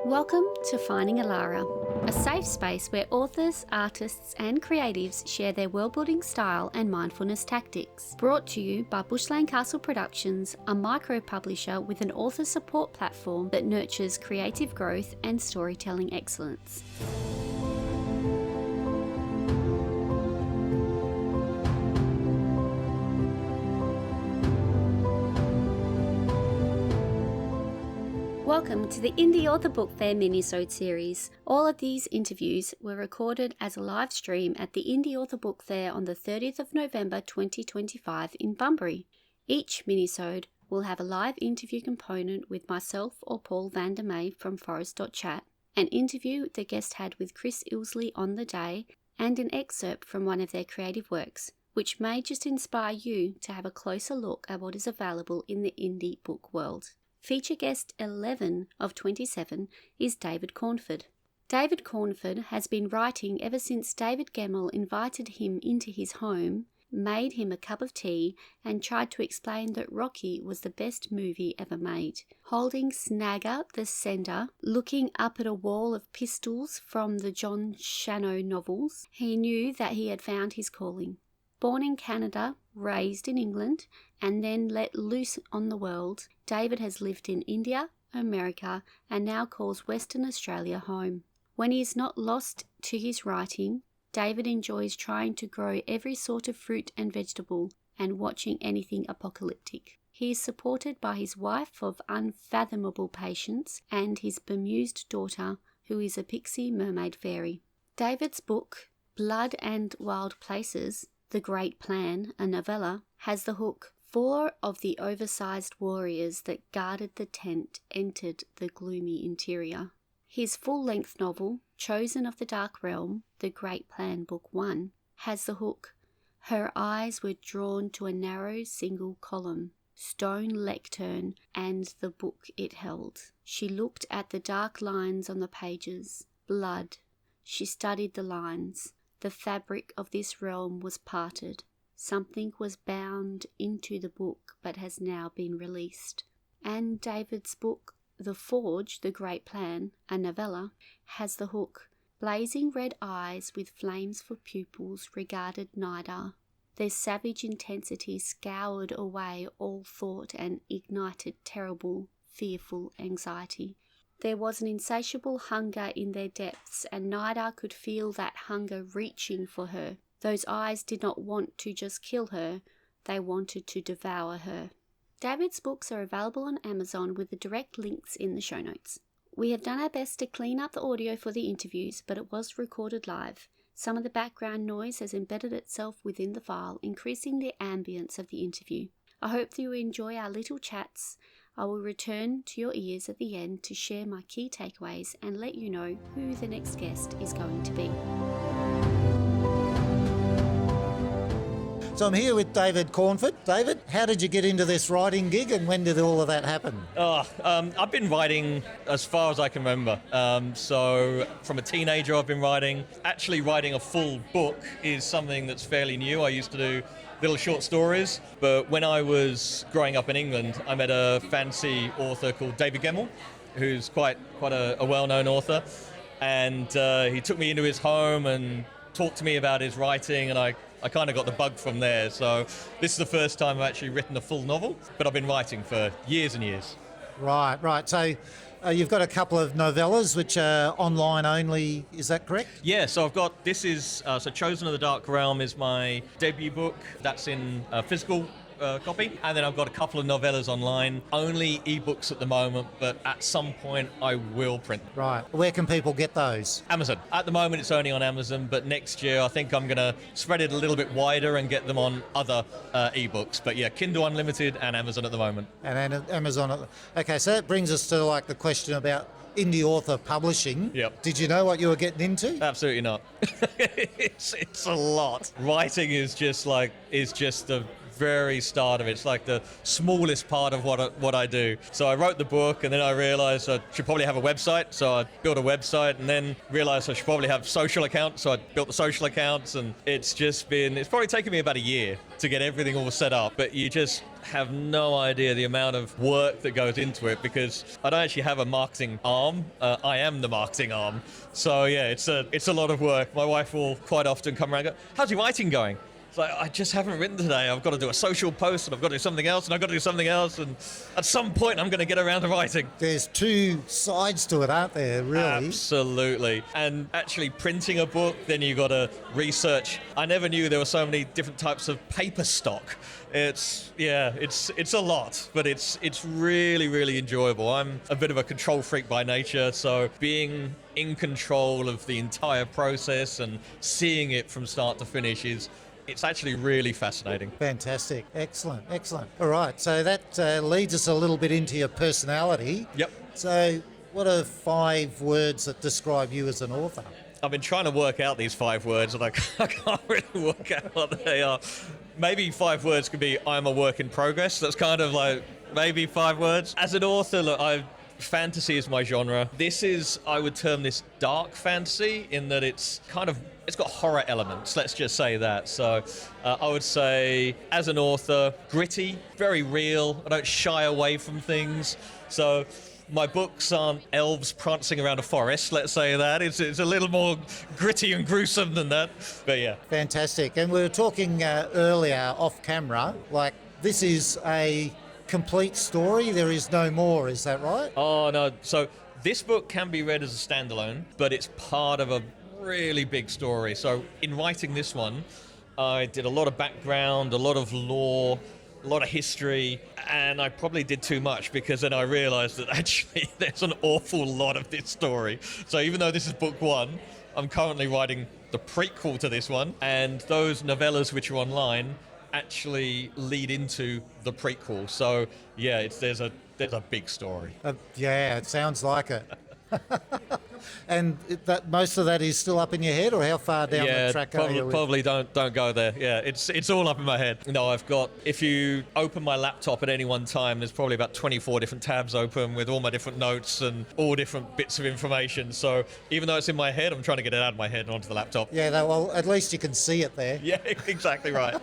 Welcome to Finding Alara, a safe space where authors, artists, and creatives share their world-building style and mindfulness tactics. Brought to you by Bushland Castle Productions, a micro-publisher with an author support platform that nurtures creative growth and storytelling excellence. Welcome to the Indie Author Book Fair Minisode series. All of these interviews were recorded as a live stream at the Indie Author Book Fair on the 30th of November 2025 in Bunbury. Each minisode will have a live interview component with myself or Paul Vandermeer from Forest.chat, an interview the guest had with Chris Ilsley on the day, and an excerpt from one of their creative works, which may just inspire you to have a closer look at what is available in the indie book world. Feature guest 11 of 27 is David Cornford. David Cornford has been writing ever since David Gemmel invited him into his home, made him a cup of tea, and tried to explain that Rocky was the best movie ever made. Holding Snagger the Sender, looking up at a wall of pistols from the John Shano novels, he knew that he had found his calling. Born in Canada, raised in England, and then let loose on the world, David has lived in India, America, and now calls Western Australia home. When he is not lost to his writing, David enjoys trying to grow every sort of fruit and vegetable and watching anything apocalyptic. He is supported by his wife of unfathomable patience and his bemused daughter, who is a pixie mermaid fairy. David's book, Blood and Wild Places, The Great Plan, a novella, has the hook, 4 of the oversized warriors that guarded the tent entered the gloomy interior. His full-length novel, Chosen of the Dark Realm, The Great Plan Book 1, has the hook, her eyes were drawn to a narrow single column, stone lectern, and the book it held. She looked at the dark lines on the pages. Blood. She studied the lines. The fabric of this realm was parted. Something was bound into the book but has now been released. And David's book, The Forge, The Great Plan, a novella, has the hook, blazing red eyes with flames for pupils regarded Nidar. Their savage intensity scoured away all thought and ignited terrible, fearful anxiety. There was an insatiable hunger in their depths, and Nidar could feel that hunger reaching for her. Those eyes did not want to just kill her, they wanted to devour her. David's books are available on Amazon with the direct links in the show notes. We have done our best to clean up the audio for the interviews, but it was recorded live. Some of the background noise has embedded itself within the file, increasing the ambience of the interview. I hope that you enjoy our little chats. I will return to your ears at the end to share my key takeaways and let you know who the next guest is going to be. So I'm here with David Cornford. David, how did you get into this writing gig and when did all of that happen? I've been writing as far as I can remember. So from a teenager I've been writing. Actually writing a full book is something that's fairly new. I used to do little short stories, but when I was growing up in England, I met a fancy author called David Gemmel, who's quite a well-known author, and he took me into his home and talked to me about his writing, and I kind of got the bug from there. So this is the first time I've actually written a full novel, but I've been writing for years and years. Right. So you've got a couple of novellas which are online only, is that correct? Yeah, so I've got, this is, Chosen of the Dark Realm is my debut book. That's in physical copy. And then I've got a couple of novellas online, only ebooks at the moment, but at some point I will print. Right. Where can people get those? Amazon. At the moment it's only on Amazon, but next year I think I'm going to spread it a little bit wider and get them on other ebooks. But yeah, Kindle Unlimited and Amazon at the moment. And Amazon. Okay, so that brings us to like the question about indie author publishing. Yep. Did you know what you were getting into? Absolutely not. It's a lot. Writing is just a very start of it. It's like the smallest part of what I do. So I wrote the book, and then I realized I should probably have a website. So I built a website, and then realized I should probably have social accounts. So I built the social accounts, and it's probably taken me about a year to get everything all set up. But you just have no idea the amount of work that goes into it, because I don't actually have a marketing arm. I am the marketing arm. So yeah, it's a lot of work. My wife will quite often come around and go, "How's your writing going?" It's like, I just haven't written today. I've got to do a social post, and I've got to do something else, and I've got to do something else, and at some point I'm going to get around to writing. There's two sides to it, aren't there, really? Absolutely. And actually printing a book, then you got to research. I never knew there were so many different types of paper stock. It's a lot, but it's really, really enjoyable. I'm a bit of a control freak by nature, so being in control of the entire process and seeing it from start to finish it's actually really fascinating. Fantastic. Excellent. All right, so that leads us a little bit into your personality. Yep. So what are 5 words that describe you as an author? I've been trying to work out these 5 words, and I can't really work out what they are. Maybe 5 words could be, I'm a work in progress. That's kind of like maybe 5 words. As an author, look, fantasy is my genre. I would term this dark fantasy, in that it's got horror elements, let's just say that. So I would say, as an author, gritty, very real. I don't shy away from things. So my books aren't elves prancing around a forest, let's say that. It's a little more gritty and gruesome than that, but yeah. Fantastic. And we were talking earlier off camera, like this is a complete story, there is no more, is that right? Oh no, so this book can be read as a standalone, but it's part of a really big story. So in writing this one, I did a lot of background, a lot of lore, a lot of history, and I probably did too much, because then I realized that actually there's an awful lot of this story. So even though this is book 1, I'm currently writing the prequel to this one, and those novellas which are online actually lead into the prequel. So yeah, there's a big story. Yeah, it sounds like it. And that most of that is still up in your head, or how far down the track are you? Probably don't go there. Yeah, it's all up in my head. No, if you open my laptop at any one time, there's probably about 24 different tabs open with all my different notes and all different bits of information. So even though it's in my head, I'm trying to get it out of my head and onto the laptop. Yeah, well, at least you can see it there. Yeah, exactly right.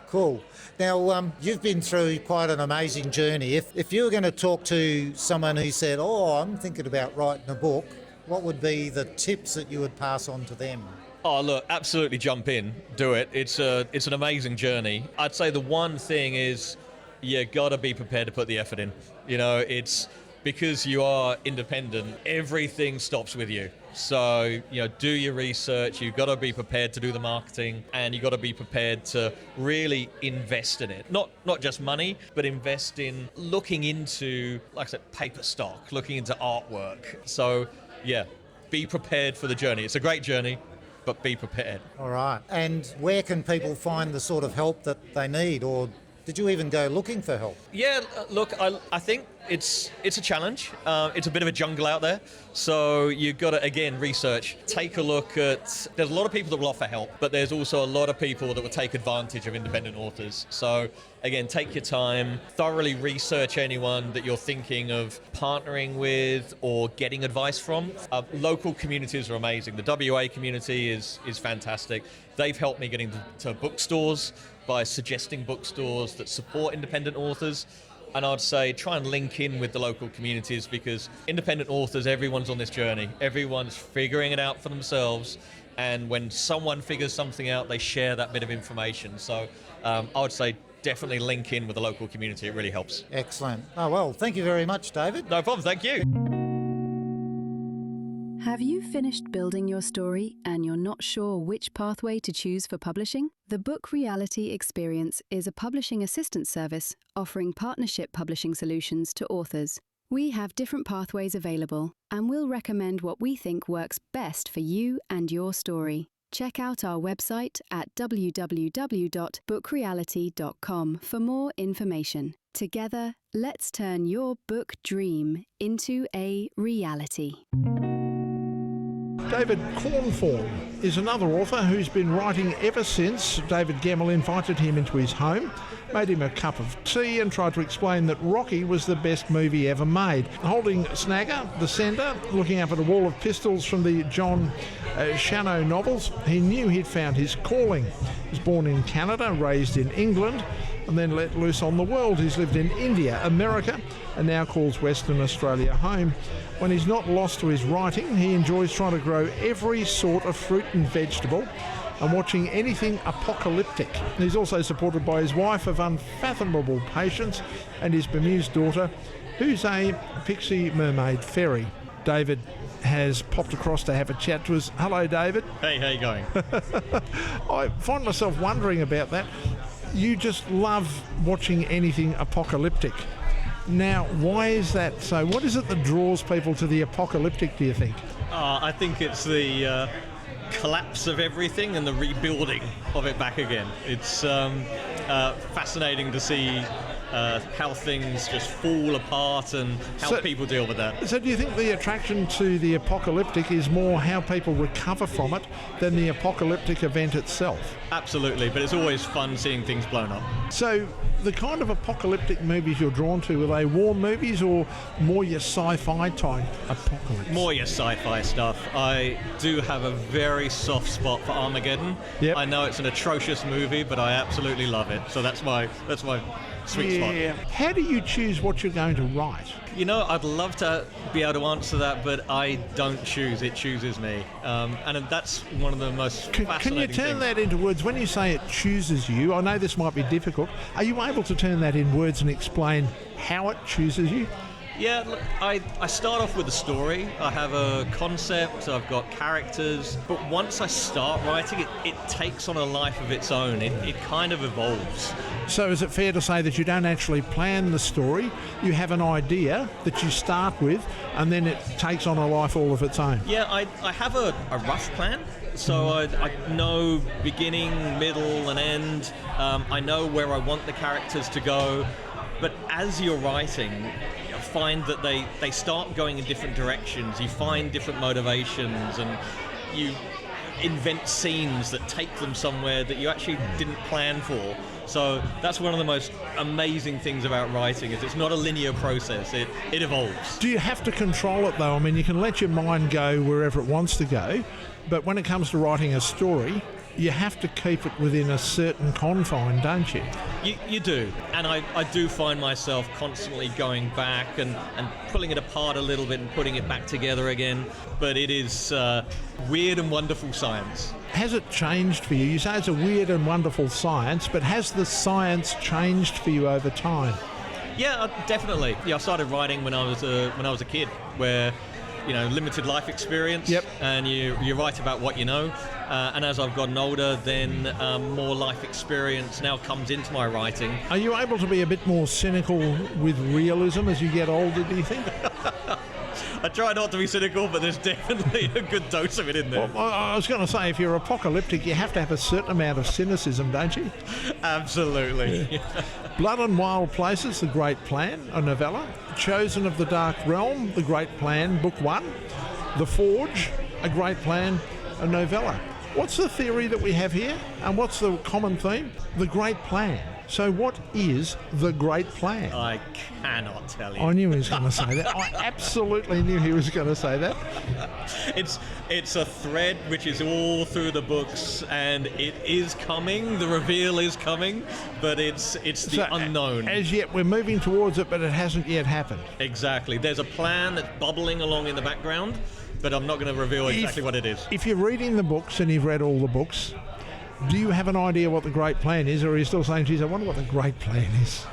Cool. Now, you've been through quite an amazing journey. If you were going to talk to someone who said, I'm thinking about writing a book, what would be the tips that you would pass on to them? Oh, look, absolutely jump in, do it. It's an amazing journey. I'd say the one thing is you got to be prepared to put the effort in. You know, it's because you are independent, everything stops with you. So, do your research. You've got to be prepared to do the marketing, and you've got to be prepared to really invest in it. Not just money, but invest in looking into, like I said, paper stock, looking into artwork. So, yeah, be prepared for the journey. It's a great journey, but be prepared. All right. And where can people find the sort of help that they need, or did you even go looking for help? Yeah, look, I think it's a challenge. It's a bit of a jungle out there. So you've got to, again, research. Take a look at... There's a lot of people that will offer help, but there's also a lot of people that will take advantage of independent authors. So, again, take your time. Thoroughly research anyone that you're thinking of partnering with or getting advice from. Local communities are amazing. The WA community is fantastic. They've helped me getting to bookstores by suggesting bookstores that support independent authors. And I'd say try and link in with the local communities, because independent authors, everyone's on this journey. Everyone's figuring it out for themselves. And when someone figures something out, they share that bit of information. So I would say definitely link in with the local community. It really helps. Excellent. Oh, well, thank you very much, David. No problem. Thank you. Have you finished building your story and you're not sure which pathway to choose for publishing? The Book Reality Experience is a publishing assistance service offering partnership publishing solutions to authors. We have different pathways available, and we'll recommend what we think works best for you and your story. Check out our website at www.bookreality.com for more information. Together, let's turn your book dream into a reality. David Cornford is another author who's been writing ever since David Gemmel invited him into his home, made him a cup of tea and tried to explain that Rocky was the best movie ever made. Holding Snagger, the Sender, looking up at a wall of pistols from the John Shano novels, he knew he'd found his calling. He was born in Canada, raised in England, and then let loose on the world. He's lived in India, America, and now calls Western Australia home. When he's not lost to his writing, he enjoys trying to grow every sort of fruit and vegetable and watching anything apocalyptic. He's also supported by his wife of unfathomable patience and his bemused daughter, who's a pixie mermaid fairy. David has popped across to have a chat to us. Hello, David. Hey, how you going? I find myself wondering about that. You just love watching anything apocalyptic. Now, why is that so? What is it that draws people to the apocalyptic, do you think? I think it's the collapse of everything and the rebuilding of it back again. It's fascinating to see how things just fall apart and how people deal with that. So do you think the attraction to the apocalyptic is more how people recover from it than the apocalyptic event itself? Absolutely, but it's always fun seeing things blown up. So the kind of apocalyptic movies you're drawn to, are they war movies or more your sci-fi type apocalypse? More your sci-fi stuff. I do have a very soft spot for Armageddon. Yep. I know it's an atrocious movie, but I absolutely love it. So that's my sweet spot. How do you choose what you're going to write? You know, I'd love to be able to answer that, but I don't choose. It chooses me. And that's one of the most fascinating Can you turn things. that into words? When you say it chooses you, I know this might be difficult. Are you able to turn that in words and explain how it chooses you? Yeah, look, I start off with a story. I have a concept, I've got characters, but once I start writing, it takes on a life of its own. It kind of evolves. So is it fair to say that you don't actually plan the story, you have an idea that you start with, and then it takes on a life all of its own? Yeah, I have a rough plan. So I know beginning, middle, and end. I know where I want the characters to go. But as you're writing, you find that they start going in different directions. You find different motivations, and you invent scenes that take them somewhere that you actually didn't plan for. So that's one of the most amazing things about writing, is it's not a linear process. It evolves. Do you have to control it, though? I mean, you can let your mind go wherever it wants to go, but when it comes to writing a story, you have to keep it within a certain confine, don't you? You do, and I do find myself constantly going back and pulling it apart a little bit and putting it back together again, but it is weird and wonderful science. Has it changed for you? You say it's a weird and wonderful science, but has the science changed for you over time? Yeah, definitely. Yeah, I started writing when I was a kid, where limited life experience. Yep. And you write about what you know. And as I've gotten older, then more life experience now comes into my writing. Are you able to be a bit more cynical with realism as you get older, do you think? I try not to be cynical, but there's definitely a good dose of it in there. Well, I was going to say, if you're apocalyptic, you have to have a certain amount of cynicism, don't you? Absolutely. Yeah. Blood and Wild Places, The Great Plan, a novella. Chosen of the Dark Realm, The Great Plan, Book 1. The Forge, A Great Plan, a novella. What's the theory that we have here? And what's the common theme? The Great Plan. So what is the Great Plan? I cannot tell you. I knew he was going to say that. I absolutely knew he was going to say that. It's a thread which is all through the books, and it is coming. The reveal is coming, but it's the unknown. As yet, we're moving towards it, but it hasn't yet happened. Exactly. There's a plan that's bubbling along in the background, but I'm not going to reveal exactly what it is. If you're reading the books and you've read all the books, do you have an idea what the Great Plan is, or are you still saying, geez, I wonder what the Great Plan is?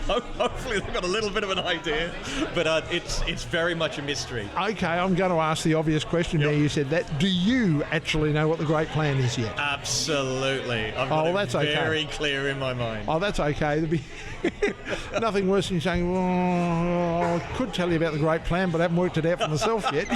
Hopefully they've got a little bit of an idea, but it's very much a mystery. Okay, I'm going to ask the obvious question there. You said that. Do you actually know what the Great Plan is yet? Absolutely. I've got it very clear in my mind. Oh, that's okay. There'd be nothing worse than you saying, well, I could tell you about the Great Plan, but I haven't worked it out for myself yet.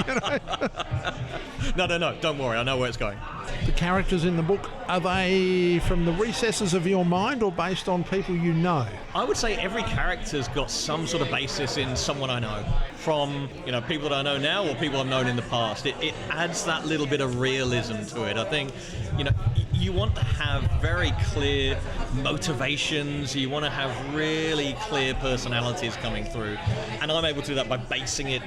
No, don't worry, I know where it's going. The characters in the book, are they from the recesses of your mind or based on people you know? I would say every character's got some sort of basis in someone I know. From, people that I know now or people I've known in the past. It adds that little bit of realism to it. I think, you want to have very clear motivations. You want to have really clear personalities coming through. And I'm able to do that by basing it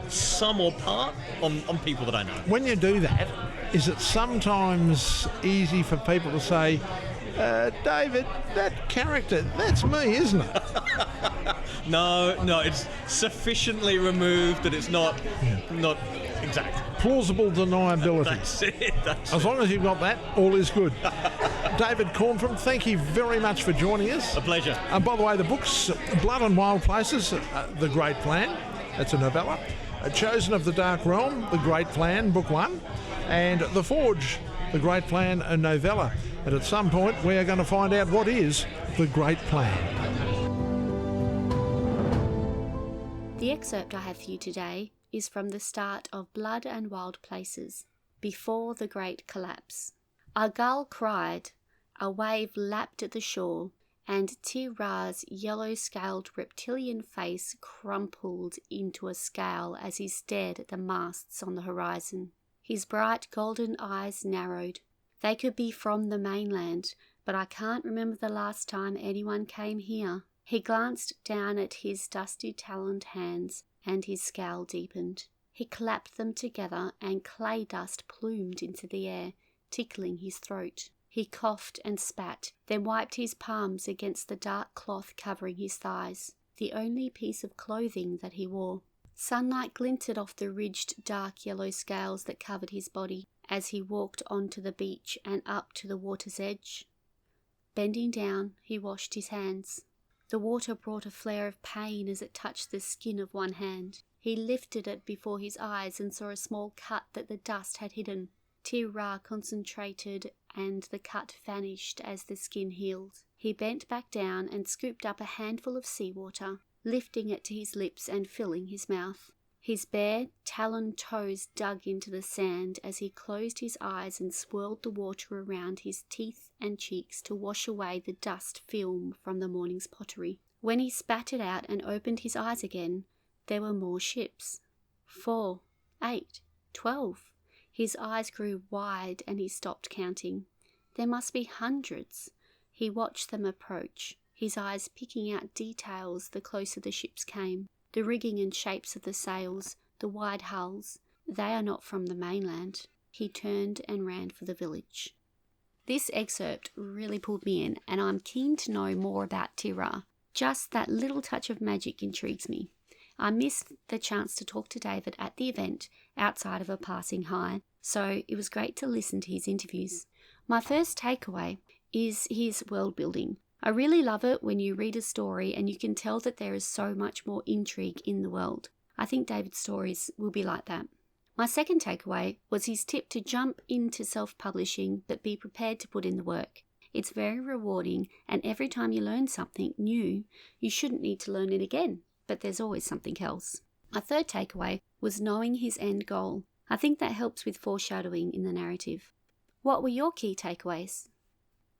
some or part on people that I know. When you do that, is it sometimes easy for people to say, David, that character, that's me, isn't it? No, it's sufficiently removed that it's not exact. Plausible deniability. That's it. As long as you've got that, all is good. David Cornford, thank you very much for joining us. A pleasure. And by the way, the book's Blood and Wild Places, The Great Plan. That's a novella. Chosen of the Dark Realm, The Great Plan, Book 1. And The Forge, The Great Plan, a novella. And at some point, we are going to find out what is The Great Plan. The excerpt I have for you today is from the start of Blood and Wild Places, before the Great Collapse. A gull cried, a wave lapped at the shore, and Tir-Ra's yellow-scaled reptilian face crumpled into a scowl as he stared at the masts on the horizon. His bright golden eyes narrowed. They could be from the mainland, but I can't remember the last time anyone came here. He glanced down at his dusty taloned hands, and his scowl deepened. He clapped them together, and clay dust plumed into the air, tickling his throat. He coughed and spat, then wiped his palms against the dark cloth covering his thighs, the only piece of clothing that he wore. Sunlight glinted off the ridged dark yellow scales that covered his body as he walked onto the beach and up to the water's edge. Bending down, he washed his hands. The water brought a flare of pain as it touched the skin of one hand. He lifted it before his eyes and saw a small cut that the dust had hidden. Tir-Ra concentrated, and the cut vanished as the skin healed. He bent back down and scooped up a handful of seawater, lifting it to his lips and filling his mouth. His bare, taloned toes dug into the sand as he closed his eyes and swirled the water around his teeth and cheeks to wash away the dust film from the morning's pottery. When he spat it out and opened his eyes again, there were more ships. 4, 8, 12. His eyes grew wide and he stopped counting. There must be hundreds. He watched them approach, his eyes picking out details the closer the ships came. The rigging and shapes of the sails, the wide hulls, they are not from the mainland. He turned and ran for the village. This excerpt really pulled me in, and I'm keen to know more about Tir-Ra. Just that little touch of magic intrigues me. I missed the chance to talk to David at the event outside of a passing hi, so it was great to listen to his interviews. My first takeaway is his world building. I really love it when you read a story and you can tell that there is so much more intrigue in the world. I think David's stories will be like that. My second takeaway was his tip to jump into self-publishing but be prepared to put in the work. It's very rewarding, and every time you learn something new, you shouldn't need to learn it again, but there's always something else. My third takeaway was knowing his end goal. I think that helps with foreshadowing in the narrative. What were your key takeaways?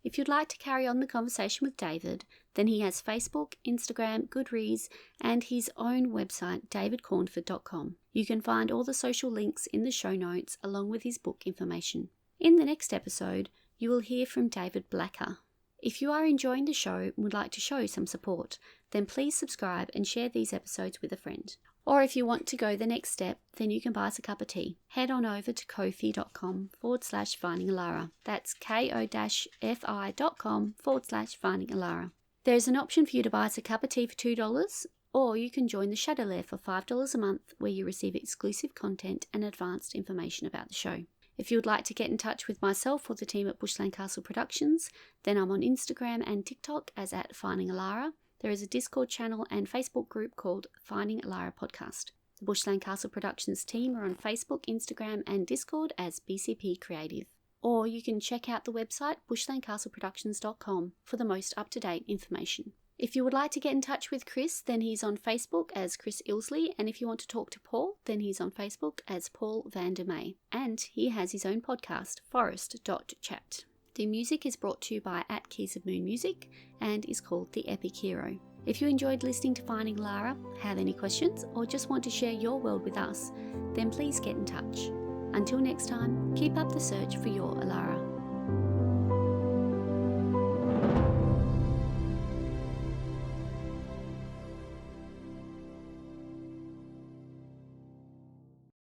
If you'd like to carry on the conversation with David, then he has Facebook, Instagram, Goodreads, and his own website, davidcornford.com. You can find all the social links in the show notes along with his book information. In the next episode, you will hear from David Blacker. If you are enjoying the show and would like to show some support, then please subscribe and share these episodes with a friend. Or if you want to go the next step, then you can buy us a cup of tea. Head on over to ko-fi.com/findingalara. That's ko-fi.com/findingalara. There's an option for you to buy us a cup of tea for $2, or you can join the Shadow Lair for $5 a month, where you receive exclusive content and advanced information about the show. If you would like to get in touch with myself or the team at Bushland Castle Productions, then I'm on Instagram and TikTok as @FindingAlara. There is a Discord channel and Facebook group called Finding Alara Podcast. The Bushland Castle Productions team are on Facebook, Instagram and Discord as BCP Creative. Or you can check out the website bushlandcastleproductions.com for the most up-to-date information. If you would like to get in touch with Chris, then he's on Facebook as Chris Ilsley, and if you want to talk to Paul, then he's on Facebook as Paul van der May, and he has his own podcast, forest.chat. The music is brought to you by At Keys of Moon Music and is called The Epic Hero. If you enjoyed listening to Finding Lara, have any questions, or just want to share your world with us, then please get in touch. Until next time, keep up the search for your Alara.